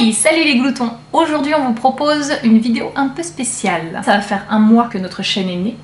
Hey, salut les gloutons! Aujourd'hui on vous propose une vidéo un peu spéciale. Ça va faire un mois que notre chaîne est née.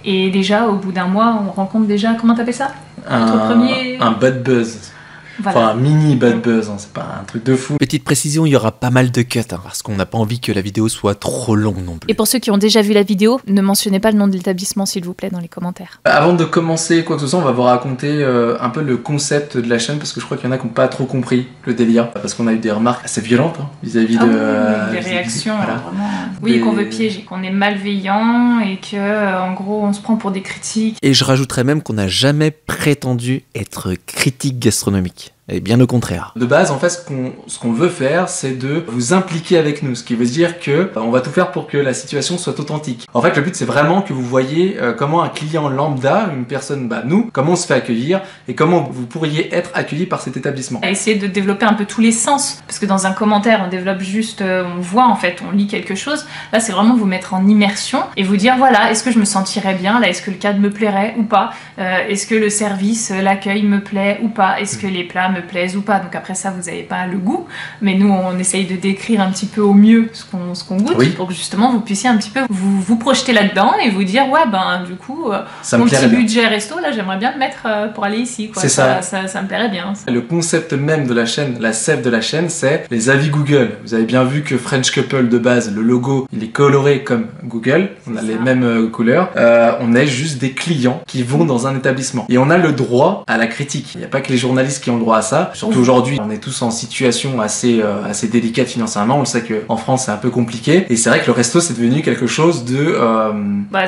Et déjà au bout d'un mois on rencontre déjà, comment t'appelles ça? Un bad buzz. Voilà. Enfin un mini bad buzz, hein, c'est pas un truc de fou. Petite précision, il y aura pas mal de cuts, hein, parce qu'on n'a pas envie que la vidéo soit trop longue non plus. Et pour ceux qui ont déjà vu la vidéo, ne mentionnez pas le nom de l'établissement s'il vous plaît dans les commentaires. Avant de commencer quoi que ce soit, on va vous raconter un peu le concept de la chaîne, parce que je crois qu'il y en a qui n'ont pas trop compris le délire, parce qu'on a eu des remarques assez violentes vis-à-vis de... des réactions, voilà. Vraiment... Oui, qu'on veut piéger, qu'on est malveillant et que en gros on se prend pour des critiques. Et je rajouterais même qu'on n'a jamais prétendu être critique gastronomique. Et bien au contraire. De base, en fait, ce qu'on veut faire, c'est de vous impliquer avec nous. Ce qui veut dire que on va tout faire pour que la situation soit authentique. En fait, le but, c'est vraiment que vous voyez comment un client lambda, une personne, nous, comment on se fait accueillir et comment vous pourriez être accueilli par cet établissement. À essayer de développer un peu tous les sens. Parce que dans un commentaire, on développe juste, on voit en fait, on lit quelque chose. Là, c'est vraiment vous mettre en immersion et vous dire, voilà, est-ce que je me sentirais bien? Là, est-ce que le cadre me plairait ou pas? Est-ce que le service, l'accueil me plaît ou pas? Est-ce que les plats me plaisent ou pas? Donc après ça, vous n'avez pas le goût, mais nous on essaye de décrire un petit peu au mieux ce qu'on goûte, oui, pour que justement vous puissiez un petit peu vous projeter là-dedans et vous dire ouais du coup mon petit budget resto là j'aimerais bien le mettre pour aller ici, quoi. Ça me plairait bien. Le concept même de la chaîne, la sève de la chaîne, c'est les avis Google. Vous avez bien vu que French Couple de base, le logo il est coloré comme Google, on a les mêmes couleurs, on est juste des clients qui vont dans un établissement et on a le droit à la critique. Il n'y a pas que les journalistes qui ont le droit à ça. Surtout aujourd'hui, on est tous en situation assez délicate financièrement. On le sait qu'en France, c'est un peu compliqué. Et c'est vrai que le resto, c'est devenu quelque chose de...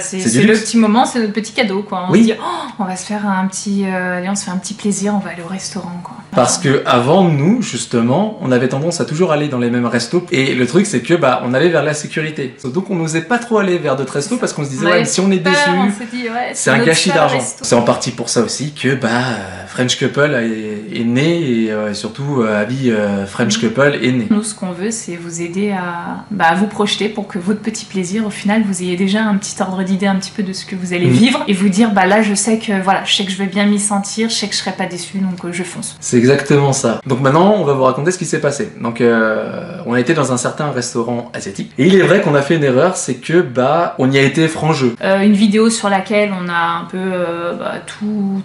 c'est le petit moment, c'est notre petit cadeau, quoi. On se dit, oh, on va se faire un petit... allez, on se fait un petit plaisir, on va aller au restaurant, quoi. Parce que avant nous, justement, on avait tendance à toujours aller dans les mêmes restos. Et le truc, c'est que on allait vers la sécurité. Donc on n'osait pas trop aller vers d'autres restos parce qu'on se disait, si on est déçu, c'est un gâchis d'argent. C'est en partie pour ça aussi que French Couple est né et surtout Abby French Couple est né. Nous, ce qu'on veut, c'est vous aider à vous projeter pour que votre petit plaisir, au final, vous ayez déjà un petit ordre d'idée un petit peu de ce que vous allez vivre et vous dire, là, je sais que je vais bien m'y sentir, je sais que je serai pas déçu, donc je fonce. C'est exactement ça. Donc maintenant, on va vous raconter ce qui s'est passé. Donc, on a été dans un certain restaurant asiatique et il est vrai qu'on a fait une erreur, c'est que on y a été franc jeu. Une vidéo sur laquelle on a un peu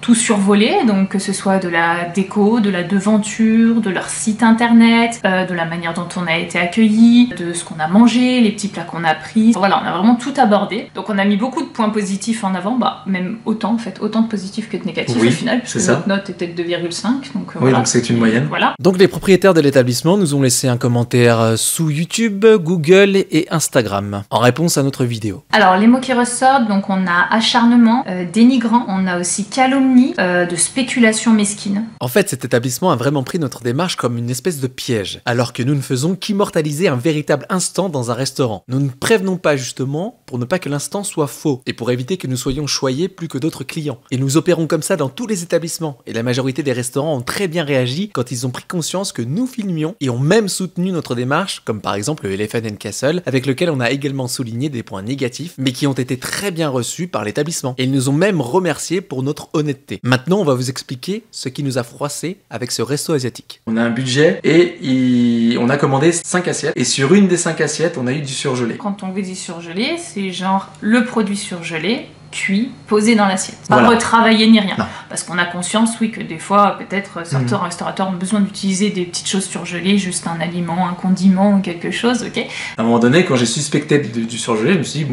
tout survolé, donc que ce soit de la déco, de la devanture, de leur site internet, de la manière dont on a été accueillis, de ce qu'on a mangé, les petits plats qu'on a pris. Voilà, on a vraiment tout abordé. Donc on a mis beaucoup de points positifs en avant, même autant de positifs que de négatifs au final, puisque notre note était de 2,5. Donc oui, donc c'est une moyenne. Voilà. Donc les propriétaires de l'établissement nous ont laissé un commentaire sous YouTube, Google et Instagram, en réponse à notre vidéo. Alors les mots qui ressortent, donc on a acharnement, dénigrant, on a aussi calomnie, de spéculation mesquine. En fait, cet établissement a vraiment pris notre démarche comme une espèce de piège, alors que nous ne faisons qu'immortaliser un véritable instant dans un restaurant. Nous ne prévenons pas justement pour ne pas que l'instant soit faux, et pour éviter que nous soyons choyés plus que d'autres clients. Et nous opérons comme ça dans tous les établissements, et la majorité des restaurants ont très bien réagi quand ils ont pris conscience que nous filmions, et ont même soutenu notre démarche, comme par exemple le Elephant & Castle, avec lequel on a également souligné des points négatifs, mais qui ont été très bien reçus par l'établissement. Et ils nous ont même remerciés pour notre honnêteté. Maintenant, on va vous expliquer ce qui nous a froissé avec ce resto asiatique. On a un budget et on a commandé 5 assiettes et sur une des 5 assiettes on a eu du surgelé. Quand on vous dit surgelé, c'est genre le produit surgelé cuit, posé dans l'assiette. Pas retravaillé ni rien. Non. Parce qu'on a conscience, que des fois, peut-être, certains restaurateurs ont besoin d'utiliser des petites choses surgelées, juste un aliment, un condiment ou quelque chose, ok. À un moment donné, quand j'ai suspecté du surgelé, je me suis dit,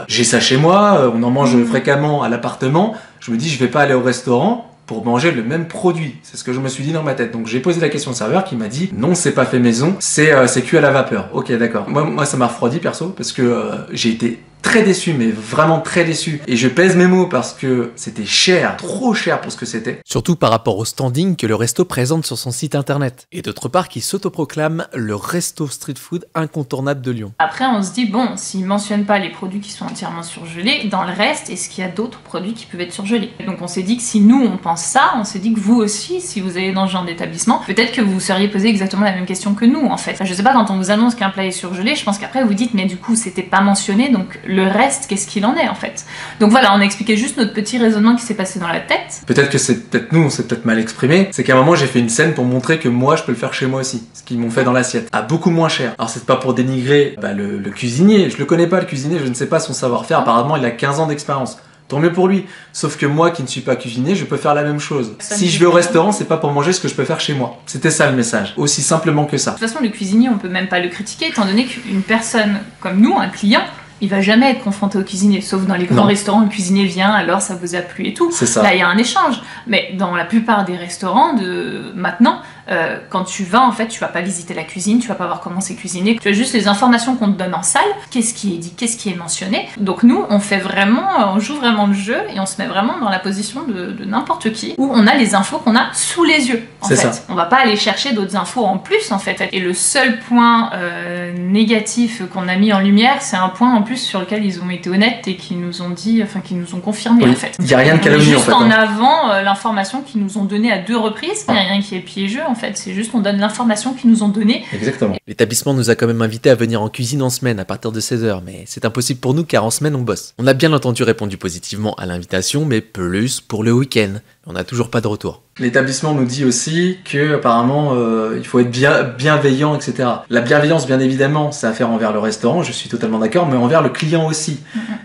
j'ai ça chez moi, on en mange fréquemment à l'appartement, je me dis, je vais pas aller au restaurant pour manger le même produit. C'est ce que je me suis dit dans ma tête. Donc j'ai posé la question au serveur qui m'a dit non, c'est pas fait maison, c'est cuit à la vapeur. Ok, d'accord. Moi ça m'a refroidi perso parce que j'ai été très déçu, mais vraiment très déçu. Et je pèse mes mots parce que c'était cher, trop cher pour ce que c'était. Surtout par rapport au standing que le resto présente sur son site internet. Et d'autre part, qui s'autoproclame le resto street food incontournable de Lyon. Après, on se dit, s'ils mentionnent pas les produits qui sont entièrement surgelés, dans le reste, est-ce qu'il y a d'autres produits qui peuvent être surgelés? Donc on s'est dit que si nous, on pense ça, on s'est dit que vous aussi, si vous allez dans ce genre d'établissement, peut-être que vous vous seriez posé exactement la même question que nous, en fait. Je sais pas, quand on vous annonce qu'un plat est surgelé, je pense qu'après vous dites, mais du coup, c'était pas mentionné, donc le reste, qu'est-ce qu'il en est en fait. Donc voilà, on a expliqué juste notre petit raisonnement qui s'est passé dans la tête. Peut-être que c'est peut-être nous, on s'est peut-être mal exprimé. C'est qu'à un moment j'ai fait une scène pour montrer que moi je peux le faire chez moi aussi. Ce qu'ils m'ont fait dans l'assiette. À beaucoup moins cher. Alors c'est pas pour dénigrer le cuisinier. Je le connais pas le cuisinier, je ne sais pas son savoir-faire. Apparemment il a 15 ans d'expérience. Tant mieux pour lui. Sauf que moi qui ne suis pas cuisinier, je peux faire la même chose. Si je vais au restaurant, c'est pas pour manger ce que je peux faire chez moi. C'était ça le message. Aussi simplement que ça. De toute façon, le cuisinier, on peut même pas le critiquer, étant donné qu'une personne comme nous, un client, il va jamais être confronté au cuisinier, sauf dans les grands restaurants, le cuisinier vient, alors ça vous a plu et tout. C'est ça. Là, il y a un échange. Mais dans la plupart des restaurants de maintenant, quand tu vas, en fait, tu vas pas visiter la cuisine, tu vas pas voir comment c'est cuisiné, tu as juste les informations qu'on te donne en salle, qu'est-ce qui est dit, qu'est-ce qui est mentionné. Donc nous, on joue vraiment le jeu et on se met vraiment dans la position de n'importe qui, où on a les infos qu'on a sous les yeux. En fait, on va pas aller chercher d'autres infos en plus, en fait. Et le seul point négatif qu'on a mis en lumière, c'est un point en plus sur lequel ils ont été honnêtes et qui nous ont dit, enfin qui nous ont confirmé en fait. Il y a rien de calomnie en fait. Juste en avant l'information qu'ils nous ont donnée à 2 reprises. Il n'y a rien qui est piégeux en fait. C'est juste on donne l'information qu'ils nous ont donnée. Exactement. L'établissement nous a quand même invités à venir en cuisine en semaine à partir de 16h, mais c'est impossible pour nous car en semaine on bosse. On a bien entendu répondu positivement à l'invitation, mais plus pour le week-end. On n'a toujours pas de retour. L'établissement nous dit aussi que apparemment il faut être bienveillant, etc. La bienveillance, bien évidemment, c'est à faire envers le restaurant, je suis totalement d'accord, mais envers le client aussi.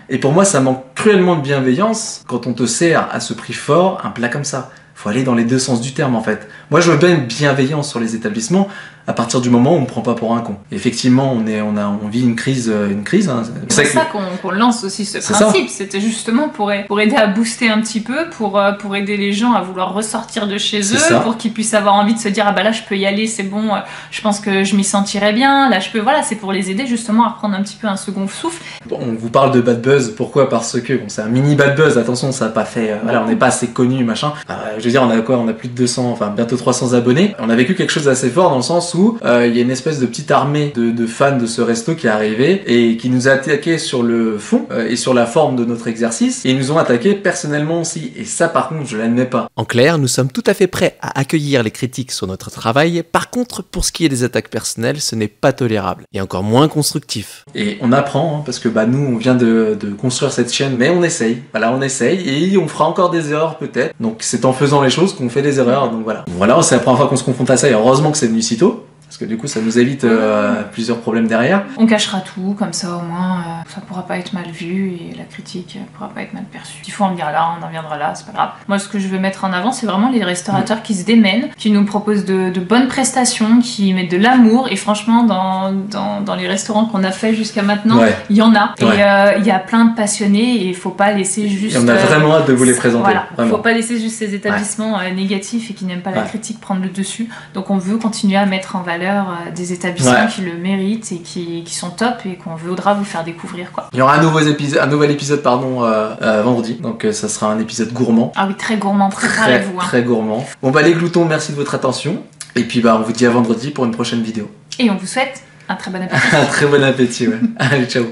Et pour moi, ça manque cruellement de bienveillance quand on te sert à ce prix fort un plat comme ça. Faut aller dans les 2 sens du terme en fait. Moi je veux bien une bienveillance sur les établissements à partir du moment où on me prend pas pour un con. Effectivement, on vit une crise. Hein. C'est pour ça qu'on lance aussi ce principe. C'était justement pour aider à booster un petit peu, pour aider les gens à vouloir ressortir de chez eux, pour qu'ils puissent avoir envie de se dire ah bah là je peux y aller, c'est bon, je pense que je m'y sentirais bien. Là je peux, voilà, c'est pour les aider justement à reprendre un petit peu un second souffle. Bon, on vous parle de bad buzz. Pourquoi? Parce que bon, c'est un mini bad buzz. Attention, ça n'a pas fait. Voilà, on n'est pas assez connu, machin. Je veux dire, on a quoi? On a plus de 200, enfin bientôt 300 abonnés. On a vécu quelque chose d'assez fort dans le sens où il y a une espèce de petite armée de fans de ce resto qui est arrivée et qui nous a attaqué sur le fond et sur la forme de notre exercice. Et ils nous ont attaqué personnellement aussi. Et ça, par contre, je l'admets pas. En clair, nous sommes tout à fait prêts à accueillir les critiques sur notre travail. Par contre, pour ce qui est des attaques personnelles, ce n'est pas tolérable et encore moins constructif. Et on apprend, hein, parce que nous, on vient de construire cette chaîne, mais on essaye. Voilà, on essaye et on fera encore des erreurs peut-être. Donc c'est en faisant les choses qu'on fait des erreurs. Donc voilà. Voilà, c'est la première fois qu'on se confronte à ça et heureusement que c'est venu si tôt. Parce que du coup, ça nous évite plusieurs problèmes derrière. On cachera tout, comme ça au moins, ça pourra pas être mal vu et la critique pourra pas être mal perçue. Il faut en venir là, on en viendra là, c'est pas grave. Moi, ce que je veux mettre en avant, c'est vraiment les restaurateurs qui se démènent, qui nous proposent de bonnes prestations, qui mettent de l'amour. Et franchement, dans les restaurants qu'on a fait jusqu'à maintenant, il y en a. Et il y a plein de passionnés et il faut pas laisser juste... Et on a vraiment hâte de vous les présenter. Voilà, il faut pas laisser juste ces établissements négatifs et qui n'aiment pas la critique prendre le dessus. Donc on veut continuer à mettre en valeur des établissements qui le méritent et qui sont top et qu'on voudra vous faire découvrir quoi. Il y aura un nouvel épisode vendredi, donc ça sera un épisode gourmand. Ah oui, très gourmand, préparez-vous. Très gourmand. Bon les gloutons, merci de votre attention et puis on vous dit à vendredi pour une prochaine vidéo. Et on vous souhaite un très bon appétit. Un très bon appétit, ouais. Allez, ciao.